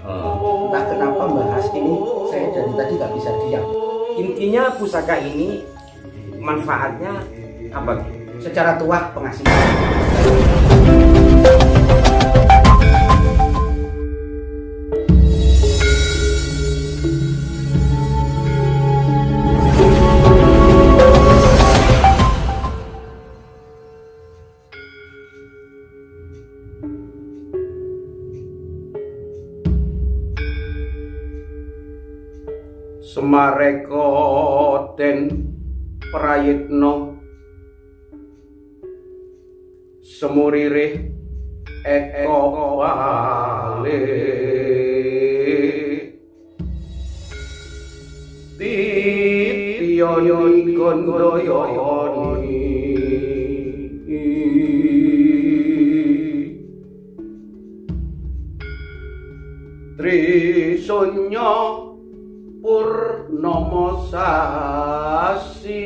Entah kenapa bahas ini saya dari tadi nggak bisa diam. Intinya pusaka ini manfaatnya apa? Secara tuah penghasilan. Semareko den prayitno semuririh eko wale titiyoni kondoyoni Trisonya Purnomo Sasi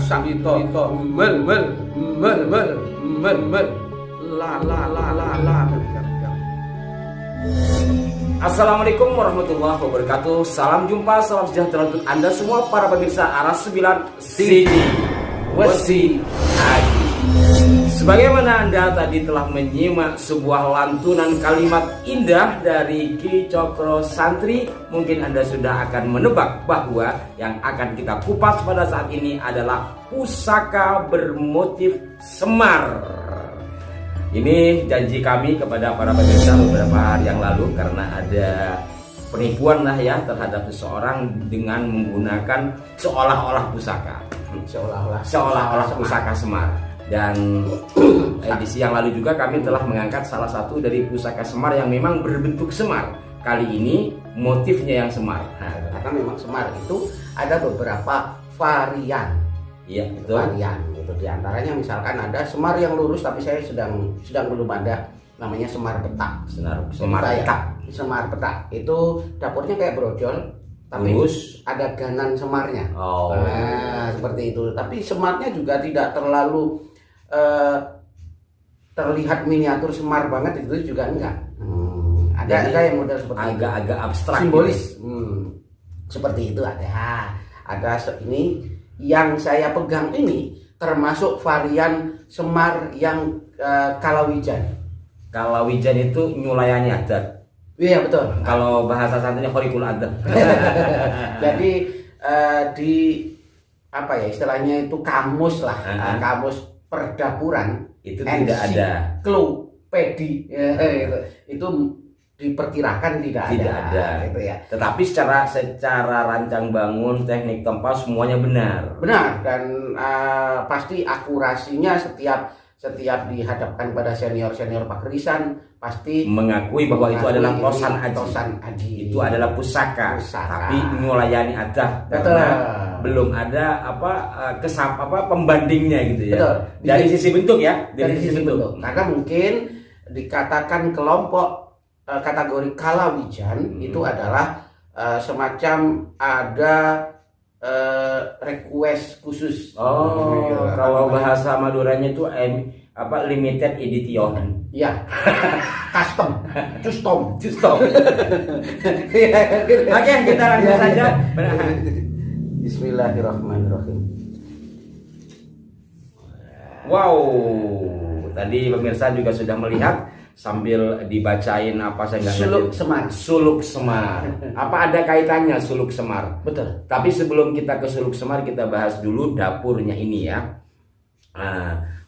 sak itu mel la. Assalamualaikum warahmatullahi wabarakatuh. Salam jumpa, salam sejahtera untuk Anda semua para pemirsa Aras 9 Sidi Wesi Adi. Sebagaimana Anda tadi telah menyimak sebuah lantunan kalimat indah dari Ki Cokro Santri, mungkin Anda sudah akan menebak bahwa yang akan kita kupas pada saat ini adalah pusaka bermotif semar. Ini janji kami kepada para pemirsa beberapa hari yang lalu karena ada penipuan lah ya terhadap seseorang dengan menggunakan seolah-olah pusaka, seolah-olah pusaka semar. Dan edisi yang lalu juga kami telah mengangkat salah satu dari pusaka semar yang memang berbentuk semar. Kali ini motifnya yang semar. Nah, karena memang semar itu ada beberapa varian. Iya, betul. Varian itu diantaranya misalkan ada semar yang lurus, tapi saya sedang belum ada, namanya semar petak. Semar petak itu dapurnya kayak brojol, tapi lurus, ada ganan semarnya. Nah, seperti itu. Tapi semarnya juga tidak terlalu terlihat miniatur semar banget, itu juga enggak. Ada yang model seperti agak abstrak, simbolis. Seperti itu ada ini. Yang saya pegang ini termasuk varian semar yang kalawijan. Kalawijan itu nyulayani adat. Iya betul. Kalau bahasa santrinya khorikul adat. Jadi di apa ya istilahnya itu kamus lah, kamus perdapuran itu tidak ada. Ensiklopedi itu diperkirakan tidak ada gitu ya. Tetapi secara rancang bangun, teknik tempat semuanya benar dan pasti akurasinya setiap dihadapkan pada senior pakerisan pasti mengakui bahwa itu adalah tosan aji. Itu adalah pusaka. Tapi melayani adat. Betul. Belum ada pembandingnya gitu ya. Betul. Dari sisi bentuk ya, dari sisi bentuk. Karena mungkin dikatakan kelompok kategori kalawijan itu adalah semacam ada request khusus. Kalau bahasa Maduranya itu limited edition. Ya. Custom. Oke, kita lanjut saja. Bismillahirrahmanirrahim. Wow, tadi pemirsa juga sudah melihat sambil dibacain apa saya nggak ngerti. Suluk semar. Apa ada kaitannya suluk semar? Betul. Tapi sebelum kita ke suluk semar, kita bahas dulu dapurnya ini ya.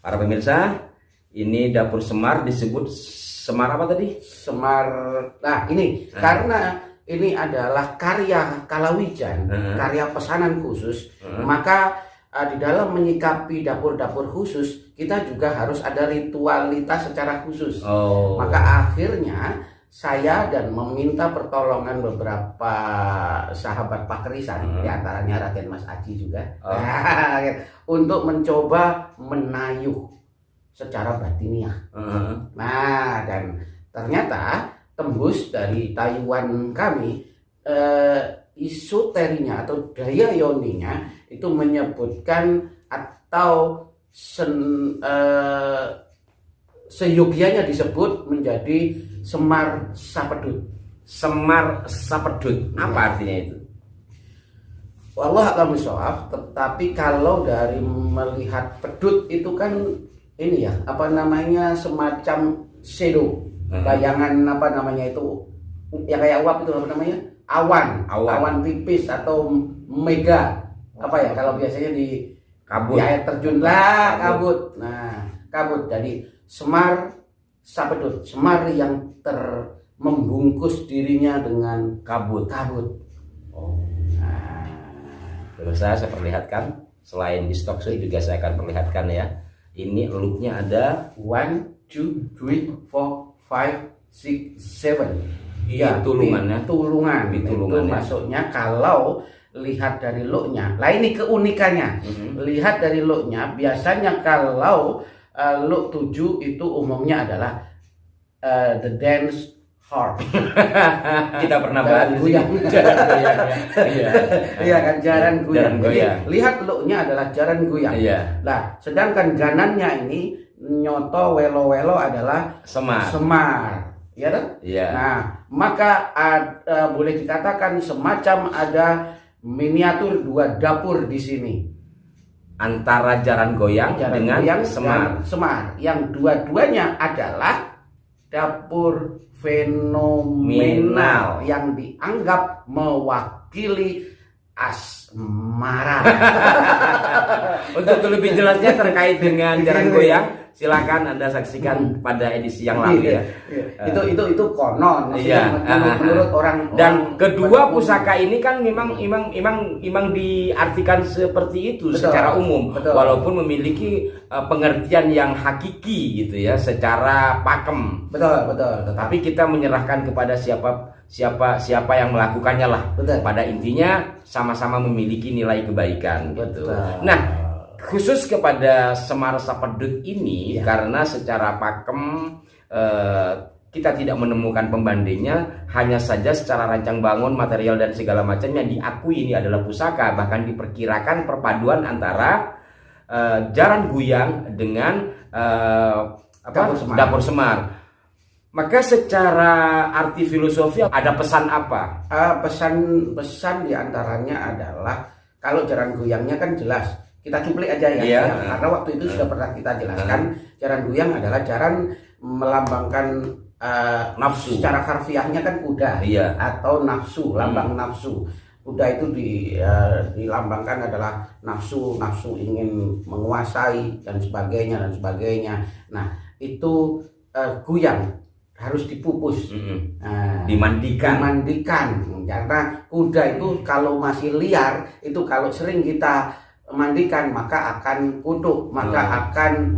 Para pemirsa, ini dapur semar disebut semar apa tadi? Semar. Nah ini karena ini adalah karya kalawijan, karya pesanan khusus, maka di dalam menyikapi dapur-dapur khusus kita juga harus ada ritualitas secara khusus. Maka akhirnya saya dan meminta pertolongan beberapa sahabat pakerisan, diantaranya Raden Mas Aji juga, untuk mencoba menayuh secara batiniah. Nah, dan ternyata tembus dari Taiwan kami, isoterinya atau daya yoninya itu menyebutkan atau seyogianya disebut menjadi semar sapedut. Semar sapedut, apa artinya itu? Wallah a'lam bishawab. Tetapi kalau dari melihat pedut itu kan ini ya, apa namanya, semacam shadow, bayangan apa namanya itu, ya kayak uap itu apa namanya, awan tipis atau mega, apa ya kalau biasanya di Kabut. di air terjun lah, kabut. Nah, kabut. Jadi semar sapedut, semar yang membungkus dirinya dengan Kabut. Oh. Terus saya perlihatkan, selain di stok juga saya akan perlihatkan ya. Ini looknya ada 1, 2, 3, 4, 5, 6, 7. Iya, tulungannya. Tulungan. Itu Ya. Maksudnya kalau lihat dari looknya, lah ini keunikannya. Lihat dari looknya, biasanya kalau look 7 itu umumnya adalah the dance harp. Kita pernah bahas goyang. Iya kan, jaran goyang. Jadi, lihat looknya adalah jaran goyang. Iya. Nah, sedangkan ganannya ini nyoto welo-welo adalah semar. Ya kan? Iya. Nah, maka boleh dikatakan semacam ada miniatur 2 dapur di sini. Antara jaran goyang dengan goyang semar. dan semar. Yang dua-duanya adalah dapur fenomenal yang dianggap mewakili asmara. Untuk lebih jelasnya terkait dengan jaran goyang, silakan Anda saksikan pada edisi yang lalu ya. Itu konon. Iya. Menurut orang. Dan kedua pusaka ini kan memang diartikan seperti itu. Betul, secara umum, betul. Walaupun memiliki pengertian yang hakiki gitu ya, secara pakem. Betul. Tapi kita menyerahkan kepada siapa yang melakukannya lah. Betul. Pada intinya sama-sama memiliki nilai kebaikan gitu. Betul. Nah, khusus kepada semar sapedut ini ya, karena secara pakem kita tidak menemukan pembandingnya, hanya saja secara rancang bangun, material dan segala macamnya diakui ini adalah pusaka. Bahkan diperkirakan perpaduan antara jaran guyang dengan dapur semar. Maka secara arti filosofi ada pesan apa? Pesan diantaranya adalah, kalau jaran goyangnya kan jelas, kita cuplik aja ya, iya. Karena waktu itu sudah pernah kita jelaskan, jaran goyang adalah jaran melambangkan nafsu. Secara harfiahnya kan kuda, iya. Atau nafsu, lambang nafsu. Kuda itu dilambangkan adalah nafsu ingin menguasai dan sebagainya. Nah, itu goyang harus dipupus, dimandikan. Karena kuda itu kalau masih liar, itu kalau sering kita mandikan maka akan kutuk, maka akan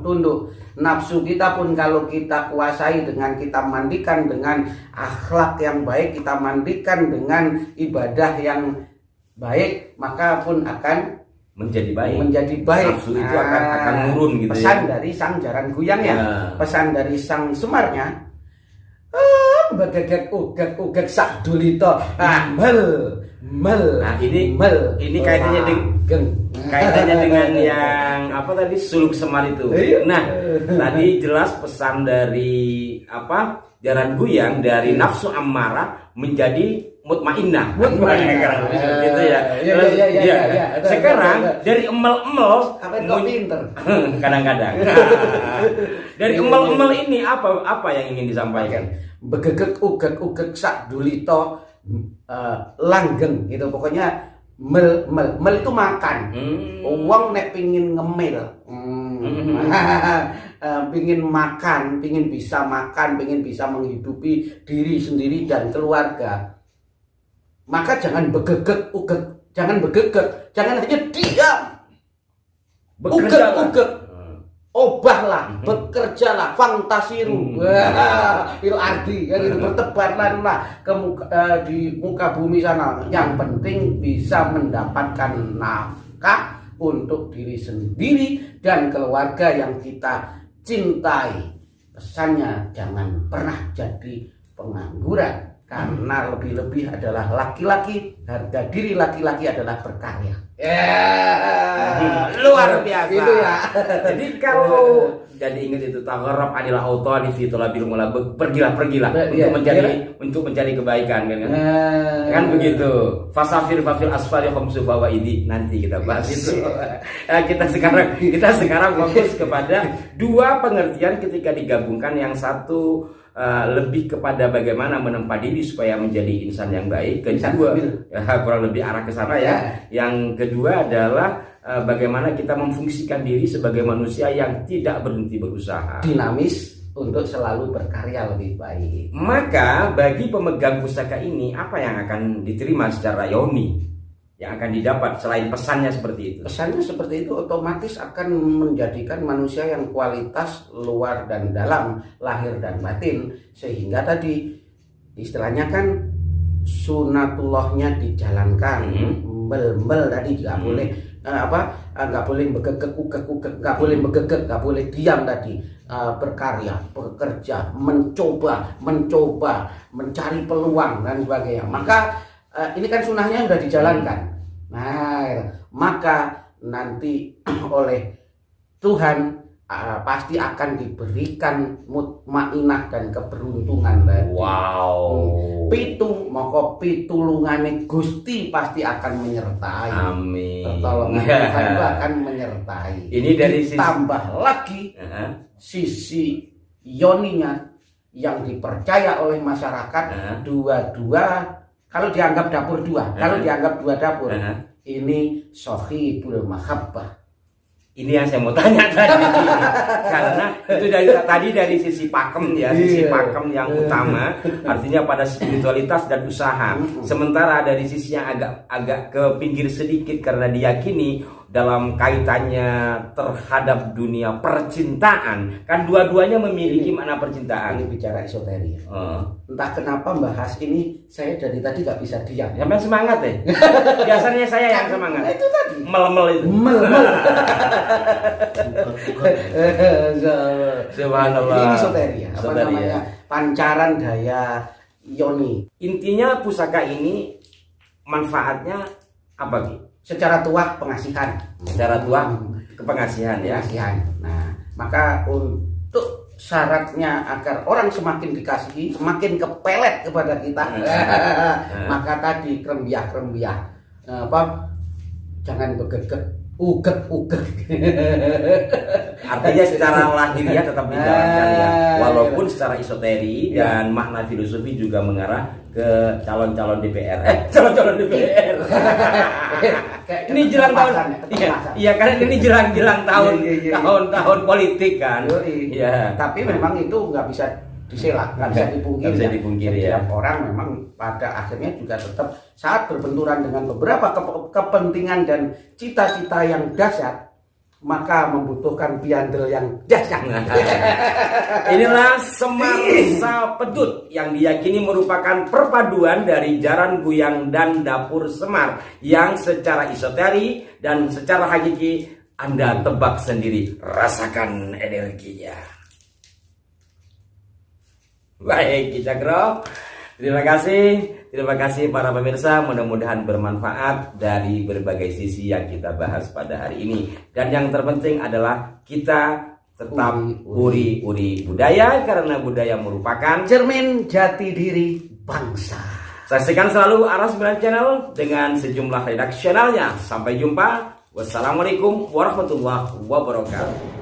tunduk. Nafsu kita pun kalau kita kuasai dengan kita mandikan dengan akhlak yang baik, kita mandikan dengan ibadah yang baik, maka pun akan menjadi baik. Nafsu itu akan nurun gitu. Pesan dari sang jaran goyangnya, pesan dari sang semarnya, bagagak ugak sak dulito mel. Nah, ini kaitannya dengan yang apa tadi, suluk semar itu. Nah, tadi jelas pesan dari jaran goyang dari nafsu ammarah menjadi mutmainnah. Gitu ya. Sekarang dari emel-emel pinter. Kadang-kadang. Dari emel-emel ini apa yang ingin disampaikan? Begegek ugek sak dulito langgeng gitu, pokoknya mel itu makan. Uang nek pingin ngemil, pingin makan, pingin bisa makan, pingin bisa menghidupi diri sendiri dan keluarga, maka jangan begegek ugek, jangan hanya diam, ugek. Obahlah, bekerjalah, fantasiru, il ardi, kan itu, bertebarlah di muka bumi sana. Yang penting bisa mendapatkan nafkah untuk diri sendiri dan keluarga yang kita cintai. Pesannya jangan pernah jadi pengangguran. Karena lebih-lebih adalah laki-laki, harga diri laki-laki adalah berkarya. Luar biasa. Gitu ya. Jadi kalau jadi ingat itu tagharrab adalah autoni fi talabil mula, pergilah untuk mencari kebaikan kan. Kan begitu. Fasafir fafil asfari khamsu fawaidi, nanti kita bahas itu. Nah, kita sekarang fokus kepada dua pengertian ketika digabungkan. Yang satu lebih kepada bagaimana menempa diri supaya menjadi insan yang baik. Kedua, kurang lebih arah ke sana ya. Yang kedua adalah bagaimana kita memfungsikan diri sebagai manusia yang tidak berhenti berusaha, dinamis untuk selalu berkarya lebih baik. Maka bagi pemegang pusaka ini, apa yang akan diterima secara yoni, yang akan didapat selain pesannya seperti itu? Pesannya seperti itu otomatis akan menjadikan manusia yang kualitas luar dan dalam, lahir dan batin, sehingga tadi istilahnya kan sunatullahnya dijalankan. Mbel tadi nggak boleh nggak boleh begegek, nggak boleh begegek, nggak boleh diam tadi. Berkarya, bekerja, mencoba, mencari peluang dan sebagainya. Maka ini kan sunnahnya sudah dijalankan. Nah, maka nanti oleh Tuhan pasti akan diberikan mutmainah dan keberuntungan tadi. Wow. Pitung moko pitulungane Gusti pasti akan menyertai. Amin. Pertolongan Tuhan itu akan menyertai. Ini dari tambah lagi sisi yoninya yang dipercaya oleh masyarakat. Dua-dua, kalau dianggap dapur dua, kalau dianggap dua dapur, ini sohibul mahabbah. Ini yang saya mau tanya tadi, karena itu dari sisi pakem ya, sisi pakem yang utama, artinya pada spiritualitas dan usaha. Sementara dari sisi yang agak ke pinggir sedikit karena diyakini dalam kaitannya terhadap dunia percintaan, kan dua-duanya memiliki makna percintaan. Ini bicara esoterik. Entah kenapa bahas ini saya dari tadi gak bisa diam. Sampai semangat ya. Biasanya saya yang semangat. Itu tadi. Mel itu. Subhanallah. Ini esoterik. Apa namanya? Pancaran daya yoni. Intinya pusaka ini manfaatnya apa Ki? Secara tuah pengasihan. Secara tuah kepengasihan ya. Pengasihan. Nah, maka untuk syaratnya agar orang semakin dikasihi, semakin kepelet kepada kita, maka tadi krembiah jangan begegek, ugek. Artinya secara lahiriah tetap dijalankan ya, walaupun secara esoteri dan makna filosofi juga mengarah ke calon-calon DPR. Calon-calon DPR. Ini jelang tahun. Iya, karena ini jelang tahun politik kan. Iya. Tapi memang itu nggak bisa disela, nggak bisa dipungkiri. Setiap orang memang pada akhirnya juga tetap saat berbenturan dengan beberapa kepentingan dan cita-cita yang dahsyat, maka membutuhkan biandel yang dahsyat. Inilah Semar Sapedut yang diyakini merupakan perpaduan dari Jaran Guyang dan Dapur Semar yang secara esoteri dan secara hakiki Anda tebak sendiri, rasakan energinya. Baik, Cakro. Terima kasih para pemirsa, mudah-mudahan bermanfaat dari berbagai sisi yang kita bahas pada hari ini. Dan yang terpenting adalah kita tetap uri budaya, karena budaya merupakan cermin jati diri bangsa. Saksikan selalu Aras 9 Channel dengan sejumlah redaksionalnya. Sampai jumpa. Wassalamualaikum warahmatullahi wabarakatuh.